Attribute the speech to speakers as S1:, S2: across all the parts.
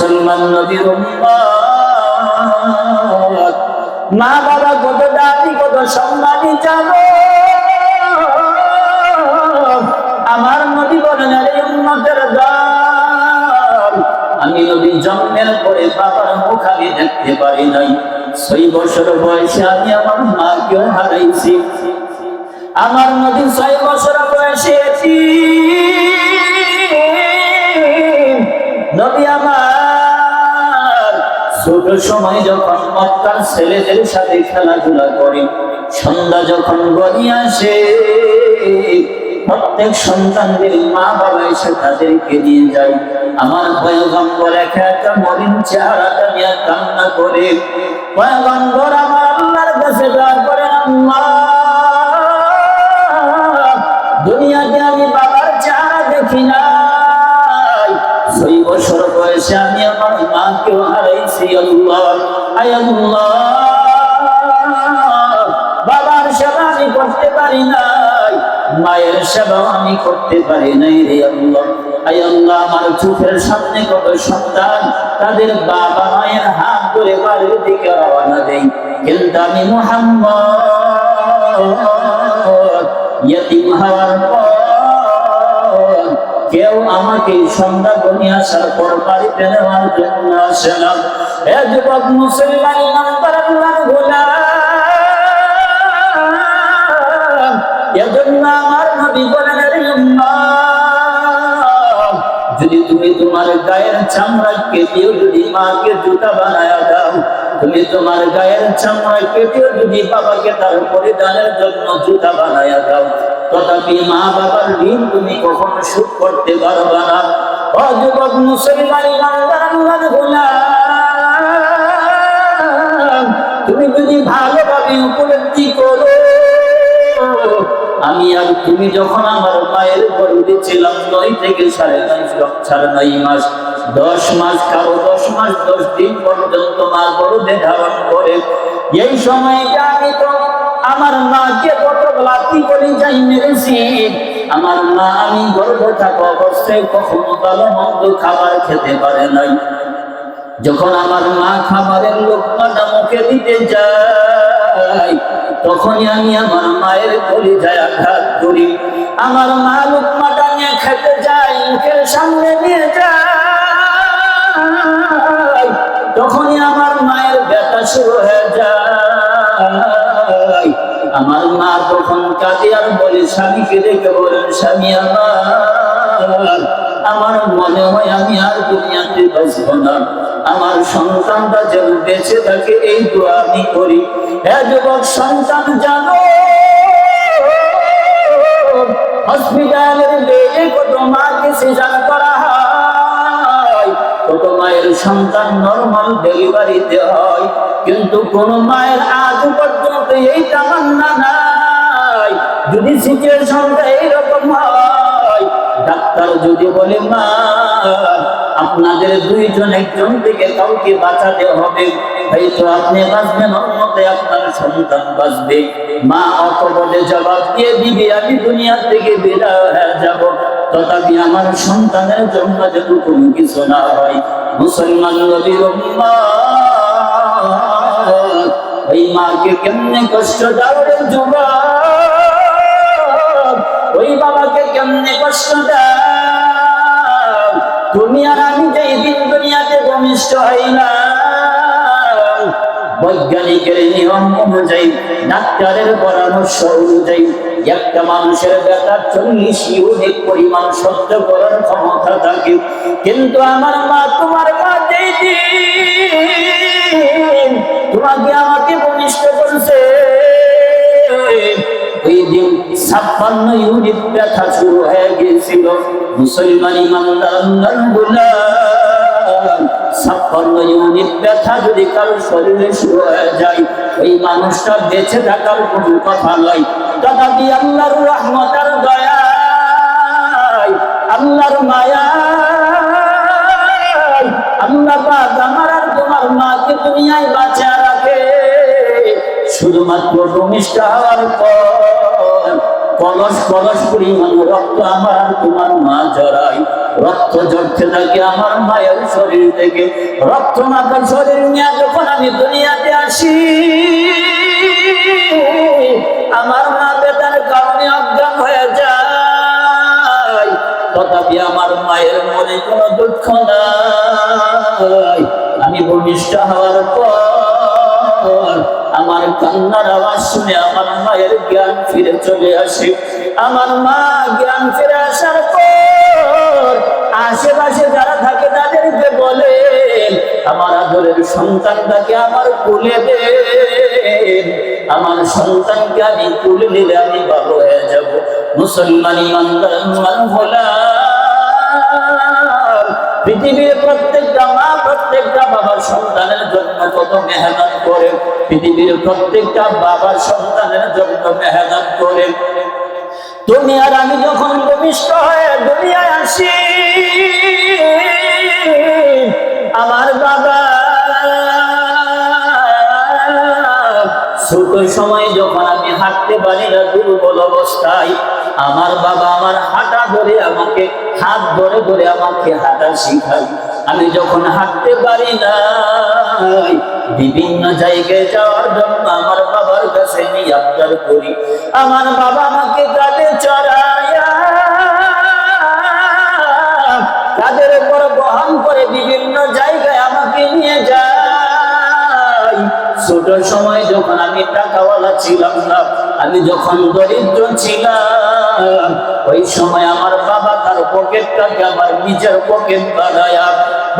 S1: মুসলমান নবীর উম্মত, মা বাবা কত দাবি কত সম্মানী জানো। আমার নবী বলেন, আরে উম্মতের দল, আমি নবী জন্মের পরে বাবার মুখ আমি দেখতে পারি নাই। 6 বছর বয়সে আমি আমার মাকেও হারাইছি। আমার নবী 6 বছর বয়সে নবী আমার ছোট সময় যখন মক্কার ছেলেদের সাথে খেলাধুলা করে, সন্ধ্যা যখন গড়িয়ে আসে, প্রত্যেক সন্তানদের মা বাবা এসে তাদেরকে নিয়ে যায়। আমার পয়গম্বর একা একা মলিন চেহারাটা নিয়ে কান্না করে পয়গম্বর আমার আল্লাহর কাছে দোয়া করে, আল্লাহ, দুনিয়াতে আমি বাবার চেহারা দেখি নাই, 6 বছর বয়সে আমি আমার মাকেও হারাইছি। আল্লাহ, আয় আল্লাহ, বাবার সেবা আমি করতে পারি নাই, মায়ের সেবা আমি করতে পারি নাই রে আল্লাহ। আয় আল্লাহ, আমার চোখের সামনে কত সন্তান তাদের বাবা মায়ের হাত ধরে বাড়ির দিকে রওনা দেয়, কিন্তু আমি মুহাম্মদ ইয়তীম হওয়ার পর কেউ আমাকে সন্ধ্যা গনিয়ে আসার পর বাড়িতে নেওয়ার জন্য আসে না। এ যুবক মুসলমান ইমানদার আল্লাহর গোলাম, এজন্য আমার নবী বলেন, রে উম্মত, যদি তুমি তোমার গায়ের চামড়া কেটেও যদি মাকে জুতা বানায়া দাও, তুমি তোমার গায়ের চামড়া কেটেও যদি বাবাকে তার পরিধানের জন্য জুতা বানায়া দাও, তথাপি মা বাবার ঋণ তুমি কখনো শোধ করতে পারবা না। ও যুবক মুসলমান ইমানদার আল্লাহর গোলাম, তুমি যদি ভালোভাবে উপলব্ধি করো, আমি আর তুমি যখন আমার মায়ের গর্ভে ছিলাম 9 থেকে 9.5 মাস, 10 মাস, কারো 10 মাস 10 দিন পর্যন্ত মা গর্ভে ধারণ করে, এই সময়টা আমি তো আমার মাকে কত লাথি করে যাই মেরেছি। আমার মা আমি গর্ভে থাকা অবস্থায় কখনো ভালো মন্দ খাবার খেতে পারে নাই। যখন আমার মা খাবারের লোকমাটা মুখে দিতে যায়, তখনই আমি আমার মায়ের কলিজায় আঘাত করি। আমার মা লোকমাটা নিয়ে খেতে যায়, মুখের সামনে নিয়ে যায়, তখনই আমার মায়ের ব্যথা শুরু হয়ে যায়। আমার মা তখন কাঁদে আর বলে, স্বামীকে ডেকে বলেন, স্বামী আমার মনে হয় আমি আর দুনিয়াতে বাঁচব না, আমার সন্তানটা যেন বেঁচে থাকে এই দোয়া আমি করি। হে যুবক সন্তান, জানো হসপিটালের বেডে কত মাকে সিজার করা হয়, কত মায়ের সন্তান নরমাল ডেলিভারিতে হয়, কিন্তু কোন মায়ের আজ পর্যন্ত এই তামান্না নাই যদি সিচুয়েশনটা এইরকম হয়, ডাক্তার যদি বলে, মা আপনাদের 2 জন একজন থেকে কাউকে বাঁচাতে হবে, হয়তো আপনি বাঁচবেন, অন্যতে আপনার সন্তান বাঁচবে, মা অকপটে জবাব দিয়ে দিবে, আমি দুনিয়া থেকে বিদায় হয়ে যাব, তথাপি আমার সন্তানের জন্য যেন কোনো কিছু না হয়। মুসলমান নবীর উম্মত, ওই মাকে কেমনে কষ্ট দাও রে যুবক, ওই বাবাকে কেমনে কষ্ট দাও। তুমি আর আমি যেই দিন দুনিয়াতে ভূমিষ্ঠ হইলাম, বৈজ্ঞানিকের নিয়ম অনুযায়ী, ডাক্তারের পরামর্শ অনুযায়ী, একটা মানুষের ব্যথা 40 ইউনিট পরিমাণ সহ্য করার ক্ষমতা থাকে, কিন্তু আমার মা, তোমার মা যেই দিন তোমাকে আমাকে ভূমিষ্ঠ করছে, ওই দিন 56 ইউনিট ব্যথা শুরু হয়ে গিয়েছিল। মুসলমান ইমানদার আল্লাহর গোলাম, 56 ইউনিট ব্যথা যদি কারো শরীরে শুরু হয়ে যায়, ওই মানুষটা বেঁচে থাকার কোনো কথা নয়। তথাপি আল্লাহর রহমত আর দয়া, আল্লাহর মায়া, আল্লাহ পাক আমার আর তোমার মাকে দুনিয়ায় বাঁচিয়ে রাখে। শুধুমাত্র ভূমিষ্ঠ হওয়ার পর কলস কলস পরিমাণ রক্ত আমার আর তোমার মা জড়ায়। রক্ত ঝরতে থাকে আমার মায়ের শরীর থেকে। রক্ত মাখা শরীর নিয়ে যখন আমি দুনিয়াতে আসি, আমার মা বেতার কারণে অজ্ঞান হয়ে যায়। তথাপি আমার মায়ের মনে কোনো দুঃখ নাই। আমি ভূমিষ্ঠ হওয়ার পর আমার কান্নার আওয়াজ শুনে আমার মায়ের জ্ঞান ফিরে চলে আসে। আমার মা জ্ঞান ফিরে আসার পর আশেপাশে যারা থাকে তাদেরকে বলে, আমার আদরের সন্তানটাকে আমার কোলে দেন, আমার সন্তানকে আমি কোলে নিলে আমি ভালো হয়ে যাব। মুসলমান ইমানদার পৃথিবীর প্রত্যেকটা মা প্রত্যেকটা বাবার সন্তানের জন্য কত মেহনত করে। পৃথিবীর প্রত্যেকটা বাবার সন্তানের জন্য মেহনত করে। তুমি আর আমি যখন ভূমিষ্ঠ হয়ে দুনিয়ায় আসি, আমার বাবা ছোট সময় যখন আমি হাঁটতে পারি না, দুর্বল অবস্থায়, আমার বাবা আমার হাঁটা ধরে আমাকে হাত ধরে ধরে আমাকে হাঁটা শিখাই। আমি যখন হাঁটতে পারি না, বিভিন্ন জায়গায় যাওয়ার জন্য আমার বাবার কাছে আমি আবদার করি। আমার বাবা আমাকে কাঁধে চড়াইয়া কাঁধের উপর বহন করে বিভিন্ন জায়গায় আমাকে নিয়ে যায়। ছোট সময় যখন আমি টাকাওয়ালা ছিলাম না, আমি যখন দরিদ্র ছিলাম, ওই সময় আমার বাবা তার পকেটটাকে আমার নিজের পকেট বানায়া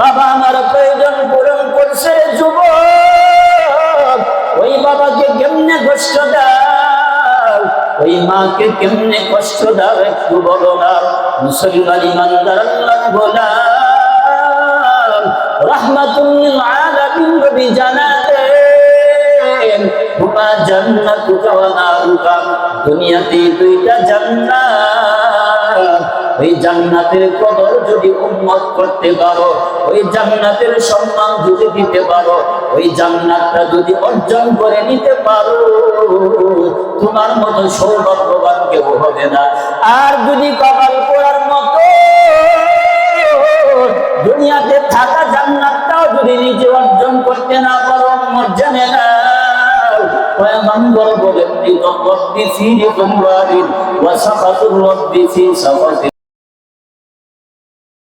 S1: বাবা আমার প্রয়োজন পূরণ করছে। যুবক, ওই বাবাকে কেমনে কষ্ট দাও, ওই মাকে কেমনে কষ্ট দাও একটু বলো না। মুসলমান ইমানদার আল্লাহর গোলাম রাহমাতুল লিল আলামিন নবী জানাতেন, হুমা জান্নাতুকা ওয়া নারুকা, দুনিয়াতে দুইটা জান্নাত, ওই জান্নাতের কদর যদি উম্মত করতে পারো, ওই জান্নাতের সম্মান যদি দিতে পারো, ওই জান্নাতটা যদি অর্জন করে নিতে পারো, তোমার মতো সৌভাগ্যবান কেউ হবে না। আর যদি কপাল পোড়ার মতো দুনিয়াতে থাকা জান্নাতটাও যদি নিজে অর্জন করতে না পারো, মর্যাদা না পয়গম্বর বলেন, রব্বি ফি রিদওয়ানিন ওয়া সাখাতুর রব্বি ফি সাখাতি